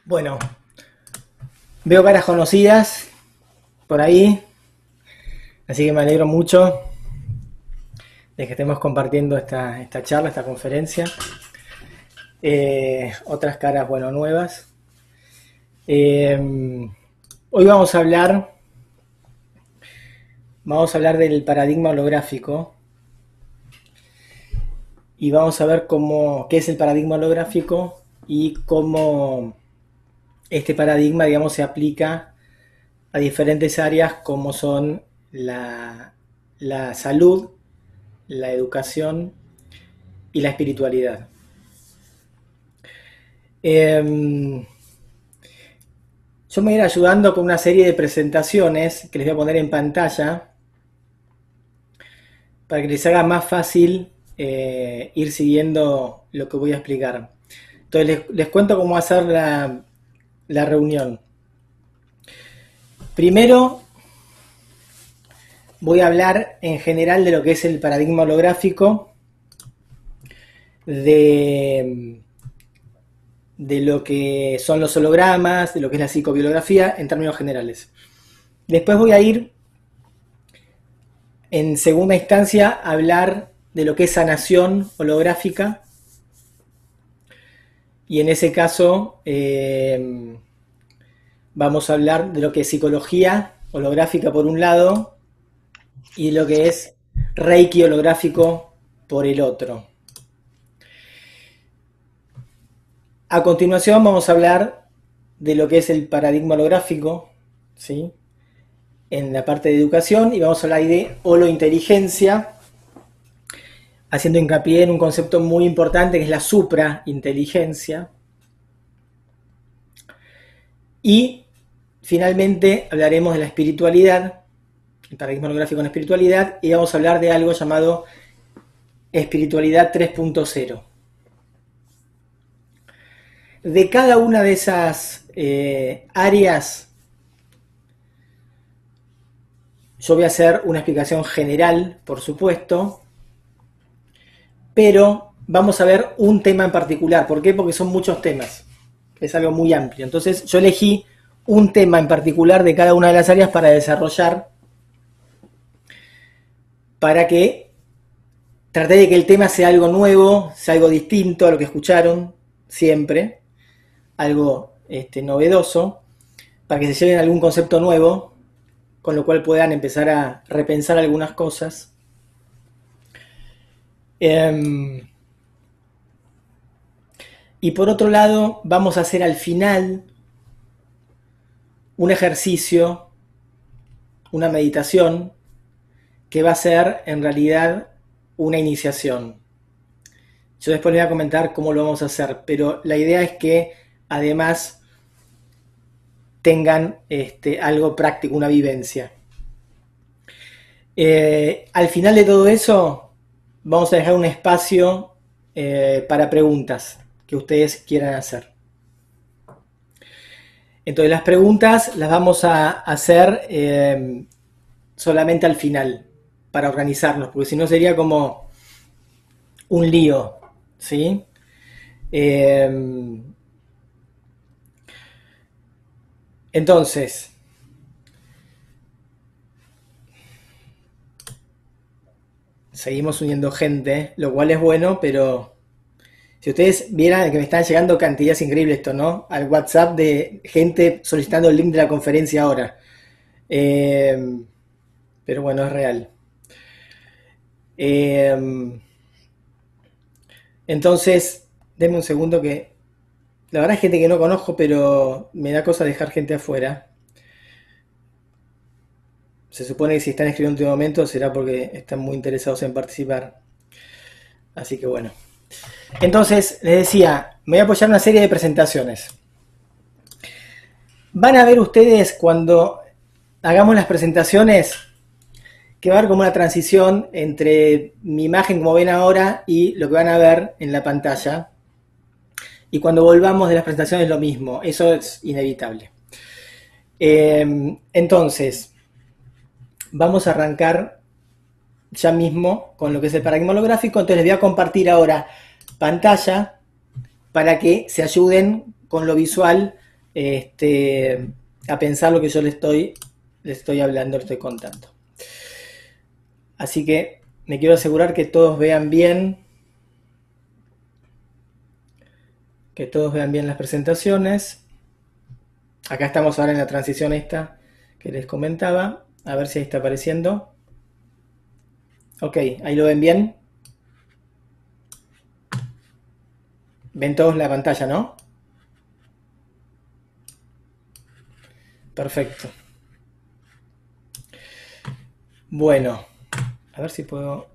Bueno, veo caras conocidas por ahí, así que me alegro mucho de que estemos compartiendo esta charla, esta conferencia. Otras caras, bueno, nuevas. Hoy vamos a hablar del paradigma holográfico y vamos a ver qué es el paradigma holográfico y cómo este paradigma, digamos, se aplica a diferentes áreas como son la salud, la educación y la espiritualidad. Yo me voy a ir ayudando con una serie de presentaciones que les voy a poner en pantalla para que les haga más fácil ir siguiendo lo que voy a explicar. Entonces les cuento cómo hacer la reunión. Primero voy a hablar en general de lo que es el paradigma holográfico, de lo que son los hologramas, de lo que es la psicobiología en términos generales. Después voy a ir en segunda instancia a hablar de lo que es sanación holográfica y en ese caso vamos a hablar de lo que es psicología holográfica por un lado y de lo que es Reiki holográfico por el otro. A continuación vamos a hablar de lo que es el paradigma holográfico, ¿sí?, en la parte de educación, y vamos a hablar de holointeligencia, haciendo hincapié en un concepto muy importante que es la suprainteligencia. Y finalmente hablaremos de la espiritualidad, el paradigma holográfico en espiritualidad, y vamos a hablar de algo llamado espiritualidad 3.0. De cada una de esas áreas yo voy a hacer una explicación general, por supuesto, pero vamos a ver un tema en particular. ¿Por qué? Porque son muchos temas. Es algo muy amplio. Entonces yo elegí un tema en particular de cada una de las áreas para desarrollar, para que traté de que el tema sea algo nuevo, sea algo distinto a lo que escucharon siempre, algo novedoso, para que se lleven algún concepto nuevo, con lo cual puedan empezar a repensar algunas cosas. Y por otro lado, vamos a hacer al final un ejercicio, una meditación, que va a ser en realidad una iniciación. Yo después les voy a comentar cómo lo vamos a hacer, pero la idea es que además tengan algo práctico, una vivencia. Al final de todo eso vamos a dejar un espacio para preguntas que ustedes quieran hacer. Entonces las preguntas las vamos a hacer solamente al final, para organizarnos, porque si no sería como un lío, ¿sí? Entonces, seguimos uniendo gente, lo cual es bueno, pero si ustedes vieran que me están llegando cantidades increíbles esto, ¿no? Al WhatsApp de gente solicitando el link de la conferencia ahora. Pero bueno, es real. Entonces, denme un segundo que... La verdad es gente que no conozco, pero me da cosa dejar gente afuera. Se supone que si están escribiendo en este momento será porque están muy interesados en participar. Así que bueno. Entonces, les decía, me voy a apoyar en una serie de presentaciones. Van a ver ustedes cuando hagamos las presentaciones que va a haber como una transición entre mi imagen como ven ahora y lo que van a ver en la pantalla. Y cuando volvamos de las presentaciones lo mismo, eso es inevitable. Entonces, vamos a arrancar ya mismo con lo que es el paradigma holográfico. Entonces les voy a compartir ahora pantalla para que se ayuden con lo visual a pensar lo que yo le estoy hablando, le estoy contando. Así que me quiero asegurar que todos vean bien, las presentaciones. Acá estamos ahora en la transición esta que les comentaba. A ver si ahí está apareciendo. Ok, ahí lo ven bien. Ven todos la pantalla, ¿no? Perfecto. Bueno, a ver si puedo...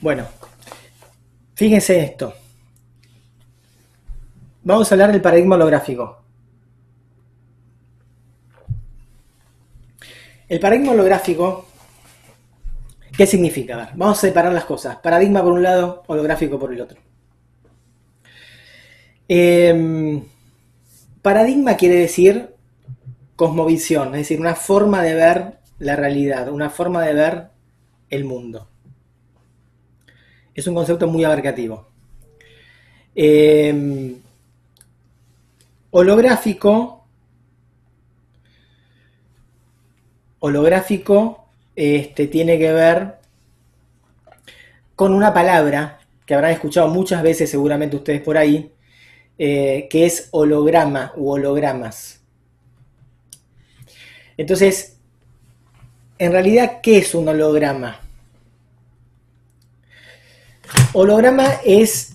Bueno, fíjense esto. Vamos a hablar del paradigma holográfico. El paradigma holográfico, ¿qué significa? A ver, vamos a separar las cosas. Paradigma por un lado, holográfico por el otro. Paradigma quiere decir cosmovisión, es decir, una forma de ver la realidad, una forma de ver el mundo. Es un concepto muy abarcativo. Holográfico tiene que ver con una palabra que habrán escuchado muchas veces seguramente ustedes por ahí, que es holograma u hologramas. Entonces, en realidad, ¿qué es un holograma? Holograma es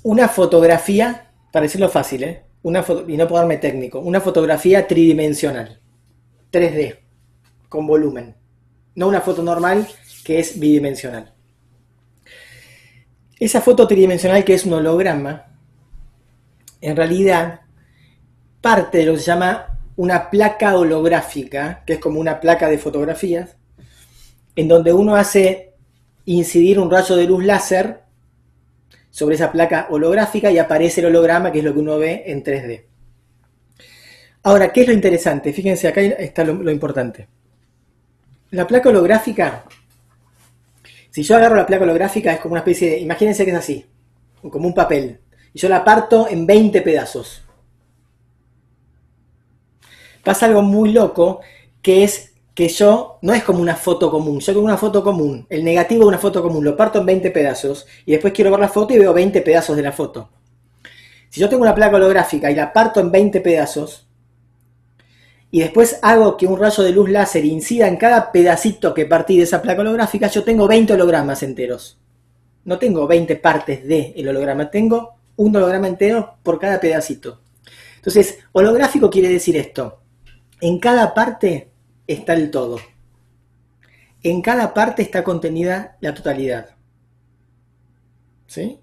una fotografía, para decirlo fácil, y no ponerme técnico, una fotografía tridimensional, 3D, con volumen. No una foto normal que es bidimensional. Esa foto tridimensional que es un holograma, en realidad, parte de lo que se llama una placa holográfica, que es como una placa de fotografías, en donde uno hace incidir un rayo de luz láser sobre esa placa holográfica y aparece el holograma, que es lo que uno ve en 3D. Ahora, ¿qué es lo interesante? Fíjense, acá está lo importante. La placa holográfica, si yo agarro la placa holográfica, es como una especie de, imagínense que es así, como un papel, y yo la parto en 20 pedazos. Pasa algo muy loco, que es que yo, no es como una foto común, yo tengo una foto común, el negativo de una foto común, lo parto en 20 pedazos, y después quiero ver la foto y veo 20 pedazos de la foto. Si yo tengo una placa holográfica y la parto en 20 pedazos, y después hago que un rayo de luz láser incida en cada pedacito que partí de esa placa holográfica, yo tengo 20 hologramas enteros. No tengo 20 partes del holograma, tengo un holograma entero por cada pedacito. Entonces, holográfico quiere decir esto. En cada parte está el todo. En cada parte está contenida la totalidad. ¿Sí?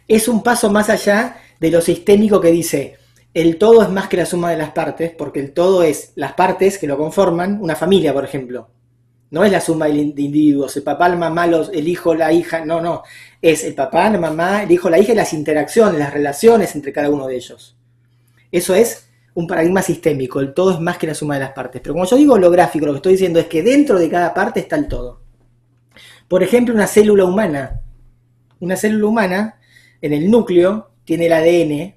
Es un paso más allá de lo sistémico que dice, el todo es más que la suma de las partes, porque el todo es las partes que lo conforman, una familia, por ejemplo. No es la suma de individuos, el papá, la mamá, el hijo, la hija, no. Es el papá, la mamá, el hijo, la hija y las interacciones, las relaciones entre cada uno de ellos. Eso es un paradigma sistémico, el todo es más que la suma de las partes. Pero como yo digo holográfico, lo que estoy diciendo es que dentro de cada parte está el todo. Por ejemplo, una célula humana. Una célula humana, en el núcleo, tiene el ADN,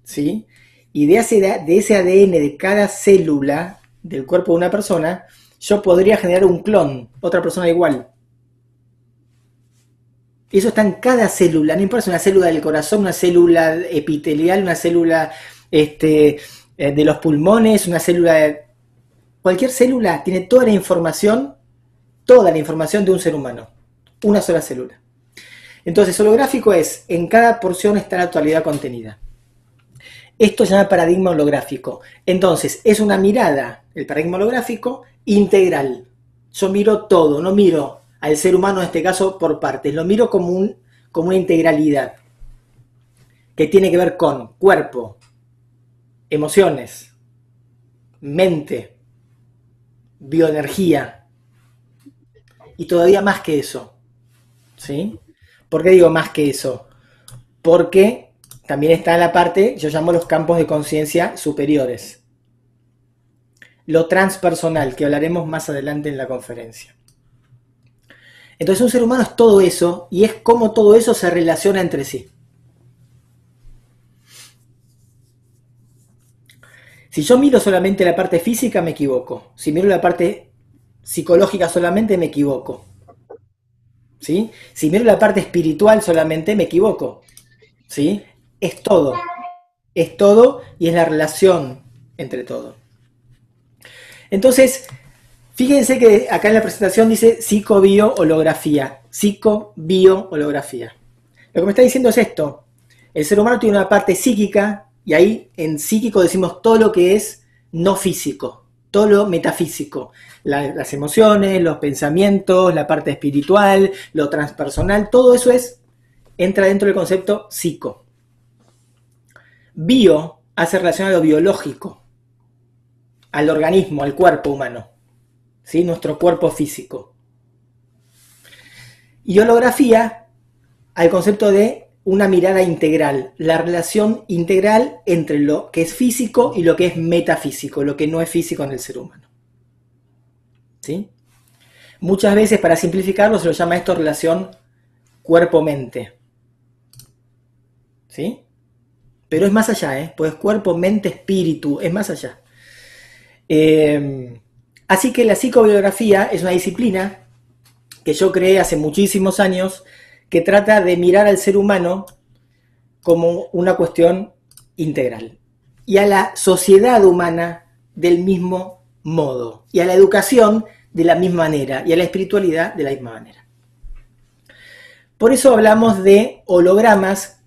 ¿sí? Y de ese ADN de cada célula del cuerpo de una persona, yo podría generar un clon, otra persona igual. Eso está en cada célula, no importa si es una célula del corazón, una célula epitelial, una célula de los pulmones, una célula de... Cualquier célula tiene toda la información de un ser humano. Una sola célula. Entonces, holográfico es, en cada porción está la totalidad contenida. Esto se llama paradigma holográfico. Entonces, es una mirada, el paradigma holográfico, integral. Yo miro todo, no miro al ser humano en este caso por partes, lo miro como una integralidad que tiene que ver con cuerpo, emociones, mente, bioenergía y todavía más que eso. ¿Sí? ¿Por qué digo más que eso? Porque también está en la parte, yo llamo los campos de conciencia superiores. Lo transpersonal, que hablaremos más adelante en la conferencia. Entonces un ser humano es todo eso y es cómo todo eso se relaciona entre sí. Si yo miro solamente la parte física, me equivoco. Si miro la parte psicológica solamente, me equivoco. ¿Sí? Si miro la parte espiritual solamente, me equivoco. ¿Sí? Es todo. Es todo y es la relación entre todo. Entonces, fíjense que acá en la presentación dice psico-bio-holografía. Psico-bio-holografía. Lo que me está diciendo es esto. El ser humano tiene una parte psíquica y ahí en psíquico decimos todo lo que es no físico, todo lo metafísico. Las emociones, los pensamientos, la parte espiritual, lo transpersonal, todo eso entra dentro del concepto psico. Bio hace relación a lo biológico, al organismo, al cuerpo humano, ¿sí? Nuestro cuerpo físico. Y holografía al concepto de una mirada integral, la relación integral entre lo que es físico y lo que es metafísico, lo que no es físico en el ser humano. ¿Sí? Muchas veces, para simplificarlo, se lo llama esto relación cuerpo-mente. ¿Sí? Pero es más allá, pues cuerpo, mente, espíritu, es más allá. Así que la psicobiografía es una disciplina que yo creé hace muchísimos años, que trata de mirar al ser humano como una cuestión integral y a la sociedad humana del mismo modo y a la educación de la misma manera y a la espiritualidad de la misma manera. Por eso hablamos de hologramas,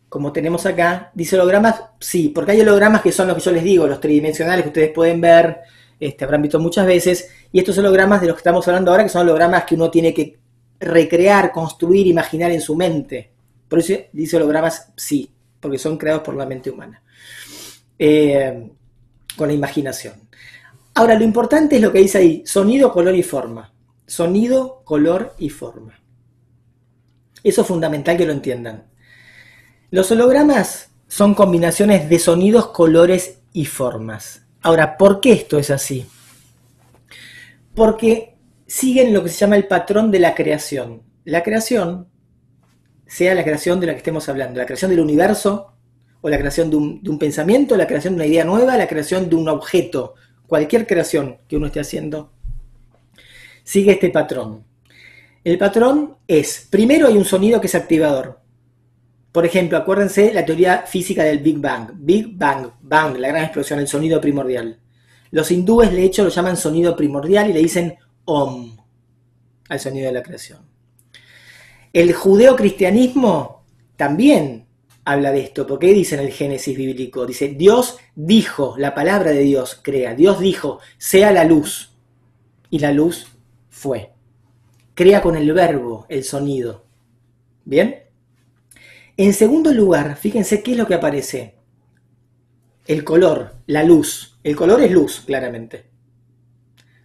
como tenemos acá. Dice hologramas, sí, porque hay hologramas que son los que yo les digo, los tridimensionales que ustedes pueden ver, habrán visto muchas veces, y estos hologramas de los que estamos hablando ahora, que son hologramas que uno tiene que recrear, construir, imaginar en su mente. Por eso dice hologramas, sí, porque son creados por la mente humana, con la imaginación. Ahora, lo importante es lo que dice ahí, sonido, color y forma. Sonido, color y forma. Eso es fundamental que lo entiendan. Los hologramas son combinaciones de sonidos, colores y formas. Ahora, ¿por qué esto es así? Porque siguen lo que se llama el patrón de la creación. La creación, sea la creación de la que estemos hablando, la creación del universo, o la creación de un pensamiento, la creación de una idea nueva, la creación de un objeto, cualquier creación que uno esté haciendo, sigue este patrón. El patrón es, primero hay un sonido que es activador. Por ejemplo, acuérdense la teoría física del Big Bang. Big Bang, bang, la gran explosión, el sonido primordial. Los hindúes, de hecho, lo llaman sonido primordial y le dicen Om al sonido de la creación. El judeocristianismo también habla de esto, porque dice en el Génesis bíblico, dice, Dios dijo, la palabra de Dios crea, Dios dijo, sea la luz, y la luz fue. Crea con el verbo el sonido. ¿Bien? En segundo lugar, fíjense qué es lo que aparece. El color, la luz. El color es luz, claramente.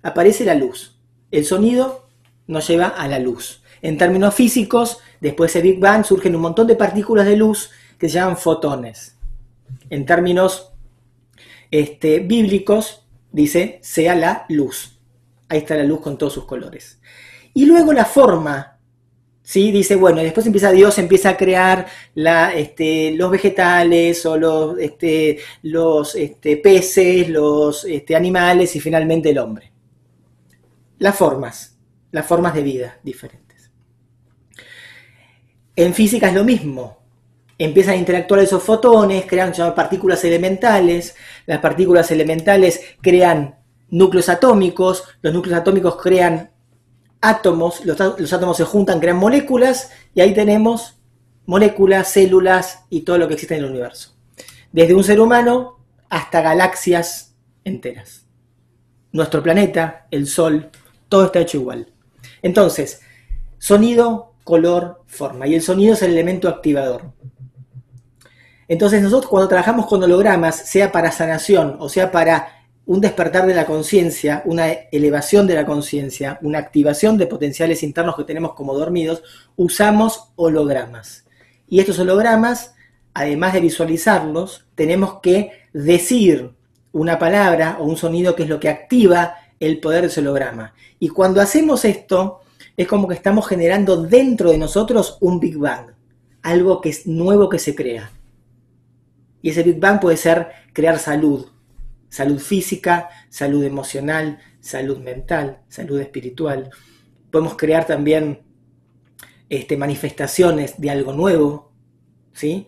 Aparece la luz. El sonido nos lleva a la luz. En términos físicos, después de Big Bang surgen un montón de partículas de luz que se llaman fotones. En términos bíblicos, dice, sea la luz. Ahí está la luz con todos sus colores. Y luego la forma, ¿sí? Dice, bueno, después Dios empieza a crear los vegetales o los peces, los animales y finalmente el hombre. Las formas de vida diferentes. En física es lo mismo. Empiezan a interactuar esos fotones, crean partículas elementales. Las partículas elementales crean núcleos atómicos. Los núcleos atómicos crean átomos. Los átomos se juntan, crean moléculas. Y ahí tenemos moléculas, células y todo lo que existe en el universo. Desde un ser humano hasta galaxias enteras. Nuestro planeta, el Sol, todo está hecho igual. Entonces, sonido, color, forma. Y el sonido es el elemento activador. Entonces nosotros cuando trabajamos con hologramas, sea para sanación o sea para un despertar de la conciencia, una elevación de la conciencia, una activación de potenciales internos que tenemos como dormidos, usamos hologramas. Y estos hologramas, además de visualizarlos, tenemos que decir una palabra o un sonido que es lo que activa el poder de ese holograma. Y cuando hacemos esto, es como que estamos generando dentro de nosotros un Big Bang, algo que es nuevo que se crea. Y ese Big Bang puede ser crear salud, salud física, salud emocional, salud mental, salud espiritual. Podemos crear también manifestaciones de algo nuevo, ¿sí?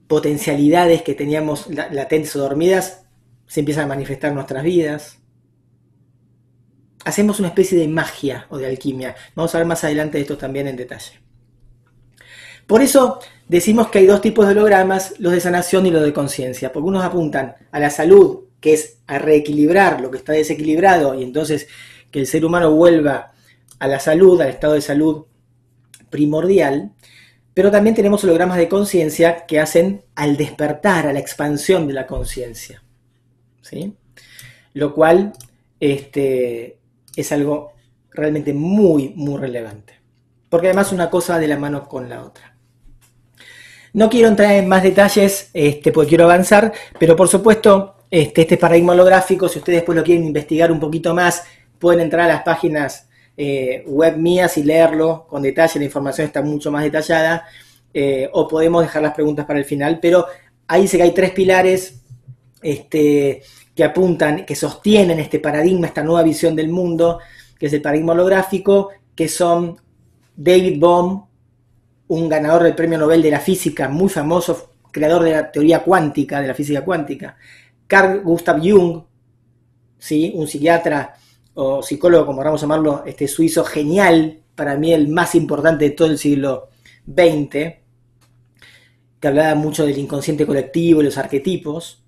Potencialidades que teníamos latentes o dormidas se empiezan a manifestar en nuestras vidas. Hacemos una especie de magia o de alquimia. Vamos a ver más adelante de esto también en detalle. Por eso decimos que hay dos tipos de hologramas, los de sanación y los de conciencia, porque unos apuntan a la salud, que es a reequilibrar lo que está desequilibrado, y entonces que el ser humano vuelva a la salud, al estado de salud primordial, pero también tenemos hologramas de conciencia que hacen al despertar, a la expansión de la conciencia, ¿sí? Lo cual es algo realmente muy, muy relevante, porque además una cosa va de la mano con la otra. No quiero entrar en más detalles porque quiero avanzar, pero por supuesto este paradigma holográfico, si ustedes después lo quieren investigar un poquito más, pueden entrar a las páginas web mías y leerlo con detalle, la información está mucho más detallada, o podemos dejar las preguntas para el final, pero ahí dice que hay tres pilares que apuntan, que sostienen este paradigma, esta nueva visión del mundo, que es el paradigma holográfico, que son David Bohm, un ganador del premio Nobel de la física, muy famoso, creador de la teoría cuántica, de la física cuántica, Carl Gustav Jung, ¿sí? Un psiquiatra o psicólogo, como queramos llamarlo, suizo genial, para mí el más importante de todo el siglo XX, que hablaba mucho del inconsciente colectivo y los arquetipos,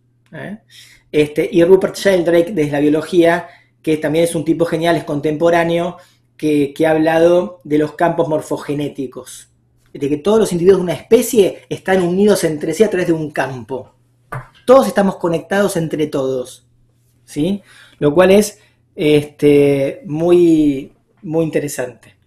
y Rupert Sheldrake desde la biología, que también es un tipo genial, es contemporáneo, que ha hablado de los campos morfogenéticos, de que todos los individuos de una especie están unidos entre sí a través de un campo. Todos estamos conectados entre todos, ¿sí? Lo cual es muy, muy interesante.